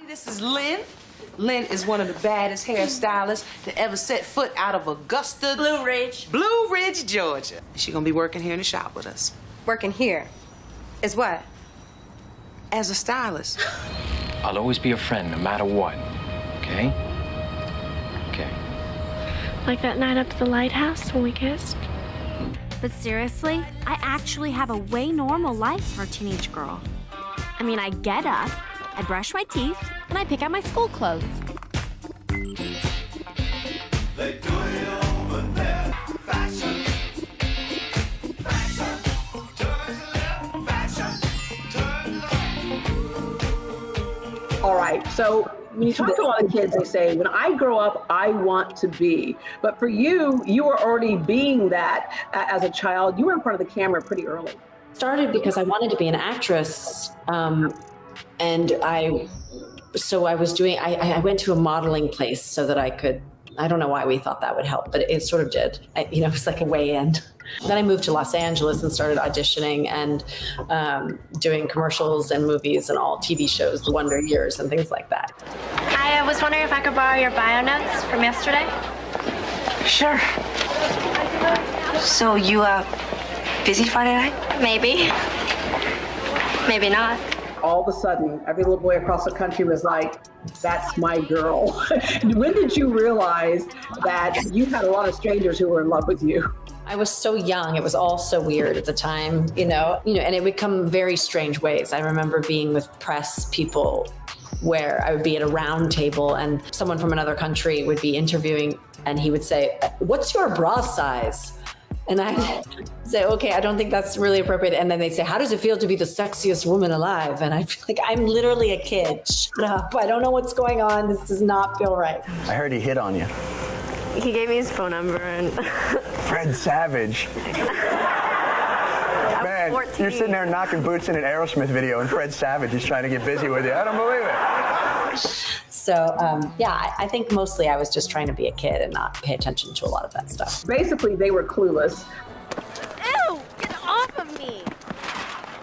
This is Lynn. Lynn is one of the baddest hairstylists to ever set foot out of Augusta, Blue Ridge, Georgia. She gonna be working here in the shop with us. Working here is what? As a stylist. I'll always be a friend, no matter what. Okay? Okay. Like that night up at the lighthouse when we kissed? But seriously, I actually have a way normal life for a teenage girl. I mean, I get up, I brush my teeth, and I pick out my school clothes. They do it over there. Fashion. Fashion. Turn left. Fashion. Turn left. All right, so when you talk to a lot of kids, they say, when I grow up, I want to be. But for you, you were already being that as a child. You were in front of the camera pretty early. Started because I wanted to be an actress. And I went to a modeling place so that I could, I don't know why we thought that would help, but it sort of did. It was like a way in. Then I moved to Los Angeles and started auditioning and doing commercials and movies and all TV shows, The Wonder Years and things like that. I was wondering if I could borrow your bio notes from yesterday? Sure. So you, busy Friday night? Maybe. Maybe not. All of a sudden, every little boy across the country was like, that's my girl. When did you realize that you had a lot of strangers who were in love with you? I was so young. It was all so weird at the time, and it would come very strange ways. I remember being with press people where I would be at a round table and someone from another country would be interviewing and he would say, "What's your bra size?" And I'd say, okay, I don't think that's really appropriate. And then they'd say, "How does it feel to be the sexiest woman alive?" And I'd be like, I'm literally a kid. Shut up. I don't know what's going on. This does not feel right. I heard he hit on you. He gave me his phone number and... Fred Savage. Man, 14. you're sitting there knocking boots in an Aerosmith video and Fred Savage is trying to get busy with you. I don't believe it. So, I think mostly I was just trying to be a kid and not pay attention to a lot of that stuff. Basically, they were clueless. Ew! Get off of me!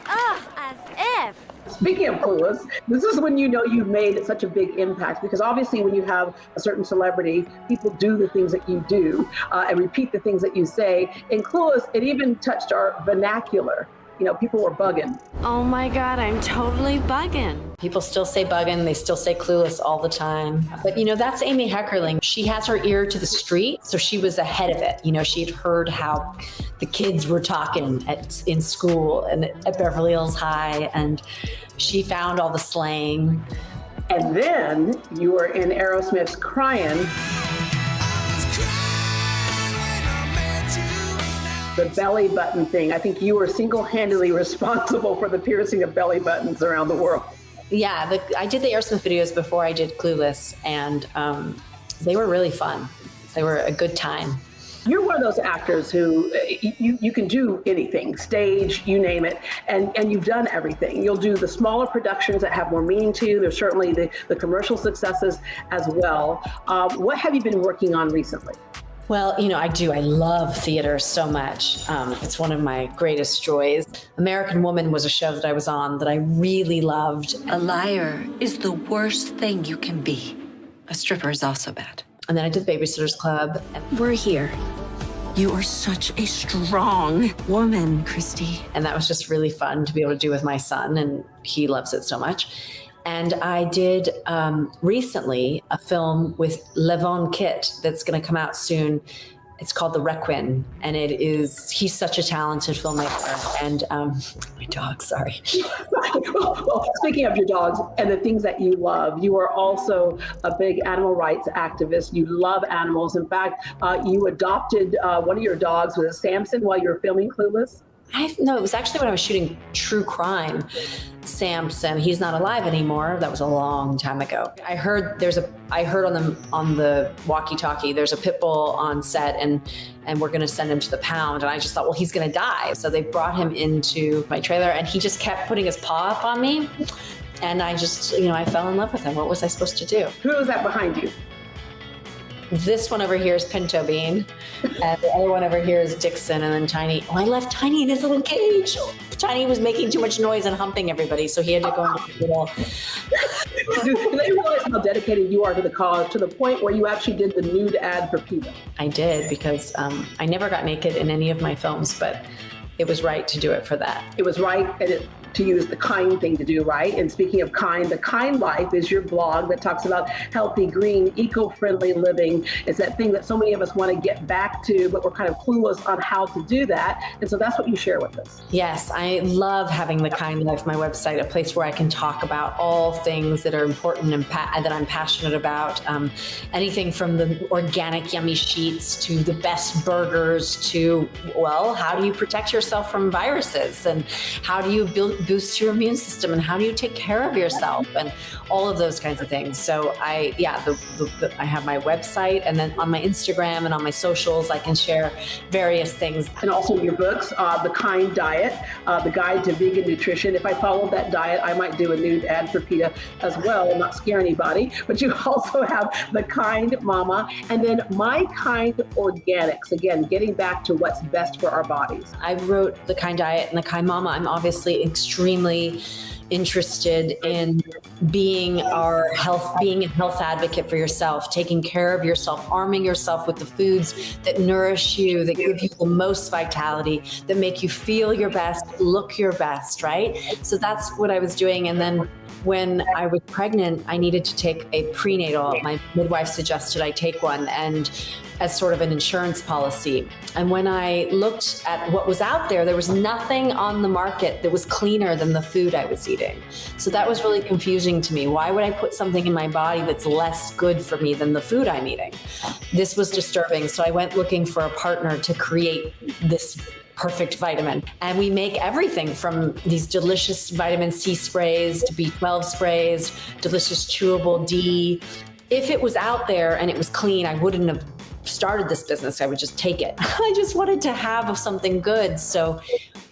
Ugh, as if. Speaking of clueless, this is when you know you've made such a big impact, because obviously when you have a certain celebrity, people do the things that you do and repeat the things that you say. In Clueless, it even touched our vernacular. People were bugging. Oh my God, I'm totally bugging. People still say bugging, they still say clueless all the time. But that's Amy Heckerling. She has her ear to the street, so she was ahead of it. She'd heard how the kids were talking in school and at Beverly Hills High, and she found all the slang. And then you were in Aerosmith's Crying. The belly button thing. I think you were single-handedly responsible for the piercing of belly buttons around the world. Yeah, I did the Aerosmith videos before I did Clueless, and they were really fun. They were a good time. You're one of those actors who you can do anything, stage, you name it, and you've done everything. You'll do the smaller productions that have more meaning to you. There's certainly the commercial successes as well. What have you been working on recently? Well, I do. I love theater so much. It's one of my greatest joys. American Woman was a show that I was on that I really loved. A liar is the worst thing you can be. A stripper is also bad. And then I did Babysitter's Club. We're here. You are such a strong woman, Christy. And that was just really fun to be able to do with my son, and he loves it so much. And I did recently a film with Levon Kitt that's going to come out soon. It's called The Requiem, and he's such a talented filmmaker. And my dog, sorry. Well, speaking of your dogs and the things that you love, you are also a big animal rights activist. You love animals. In fact, you adopted one of your dogs, was it Samson, while you were filming Clueless? No, it was actually when I was shooting True Crime. Samson, he's not alive anymore. That was a long time ago. I heard on the walkie-talkie, there's a pit bull on set and we're gonna send him to the pound. And I just thought, well, he's gonna die. So they brought him into my trailer and he just kept putting his paw up on me. And I just, I fell in love with him. What was I supposed to do? Who is that behind you? This one over here is Pinto Bean, and the other one over here is Dixon, and then Tiny. Oh, I left Tiny in his little cage. Tiny was making too much noise and humping everybody, so he had to go into the hospital. Do they realize how dedicated you are to the cause, to the point where you actually did the nude ad for PETA? I did, because I never got naked in any of my films, but it was right to do it for that. It was right, and to use the kind thing to do, right? And speaking of kind, The Kind Life is your blog that talks about healthy, green, eco-friendly living. It's that thing that so many of us want to get back to, but we're kind of clueless on how to do that. And so that's what you share with us. Yes, I love having The Kind Life, my website, a place where I can talk about all things that are important and that I'm passionate about. Anything from the organic yummy sheets to the best burgers to, well, how do you protect yourself from viruses, and how do you boost your immune system, and how do you take care of yourself, and all of those kinds of things. So I have my website, and then on my Instagram and on my socials, I can share various things. And also your books, The Kind Diet, The Guide to Vegan Nutrition. If I followed that diet, I might do a nude ad for PETA as well, not scare anybody. But you also have The Kind Mama, and then My Kind Organics. Again, getting back to what's best for our bodies. I wrote The Kind Diet and The Kind Mama. I'm obviously extremely interested in being a health advocate for yourself, taking care of yourself, arming yourself with the foods that nourish you, that give you the most vitality, that make you feel your best, look your best, right? So that's what I was doing. And then when I was pregnant, I needed to take a prenatal. My midwife suggested I take one, and as sort of an insurance policy. And when I looked at what was out there, there was nothing on the market that was cleaner than the food I was eating. So that was really confusing to me. Why would I put something in my body that's less good for me than the food I'm eating? This was disturbing. So I went looking for a partner to create this perfect vitamin. And we make everything from these delicious vitamin C sprays to B12 sprays, delicious chewable D. If it was out there and it was clean, I wouldn't have started this business. I would just take it. I just wanted to have something good. So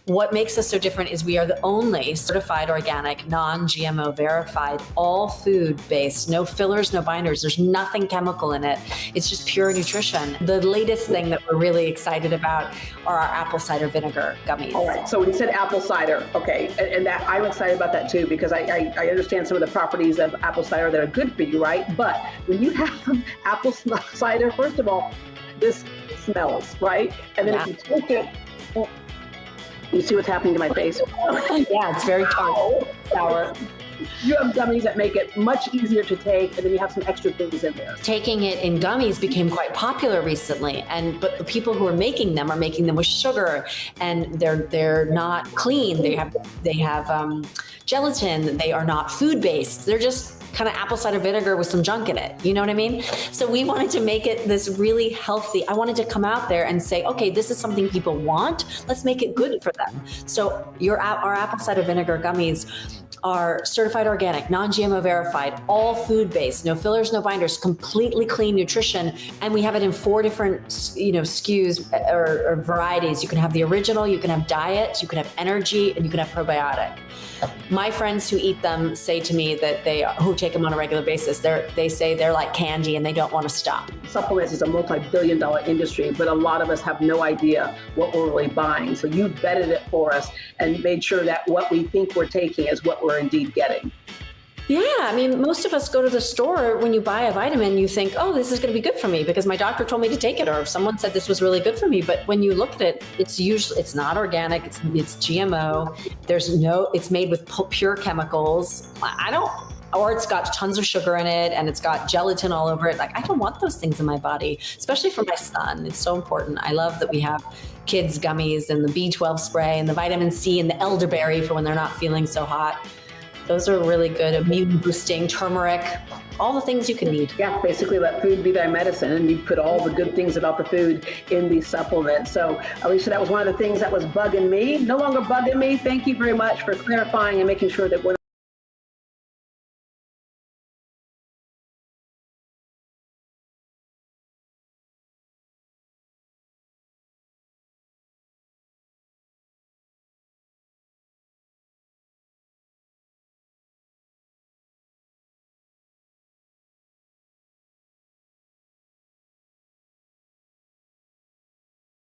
what makes us so different is we are the only certified organic, non-GMO verified, all food based, no fillers, no binders. There's nothing chemical in it. It's just pure nutrition. The latest thing that we're really excited about are our apple cider vinegar gummies. All right. So when you said apple cider, okay, and that I'm excited about that too, because I understand some of the properties of apple cider that are good for you, right? But when you have apple cider, first of all, this smells, right? And then if you take it, you see what's happening to my face? Yeah, it's very tart, sour. You have gummies that make it much easier to take, and then you have some extra things in there. Taking it in gummies became quite popular recently, but the people who are making them with sugar, and they're not clean. They have gelatin. They are not food based. They're just kind of apple cider vinegar with some junk in it. You know what I mean? So we wanted to make it this really healthy. I wanted to come out there and say, okay, this is something people want. Let's make it good for them. So our apple cider vinegar gummies are certified organic, non-GMO verified, all food-based, no fillers, no binders, completely clean nutrition. And we have it in 4 different, SKUs or varieties. You can have the original, you can have diet, you can have energy, and you can have probiotic. My friends who eat them say to me that who take them on a regular basis, they say they're like candy and they don't want to stop. Supplements is a multi-billion-dollar industry, but a lot of us have no idea what we're really buying. So you vetted it for us and made sure that what we think we're taking is what we're indeed getting. Yeah, I mean, most of us go to the store when you buy a vitamin, you think, oh, this is going to be good for me because my doctor told me to take it, or if someone said this was really good for me. But when you look at it, it's not organic, it's GMO. It's made with pure chemicals. Or it's got tons of sugar in it and it's got gelatin all over it. Like, I don't want those things in my body, especially for my son. It's so important. I love that we have kids gummies and the B12 spray and the vitamin C and the elderberry for when they're not feeling so hot. Those are really good, immune boosting, turmeric, all the things you can need. Yeah, basically let food be thy medicine, and you put all the good things about the food in these supplements. So, Alicia, that was one of the things that was bugging me. No longer bugging me. Thank you very much for clarifying and making sure that we're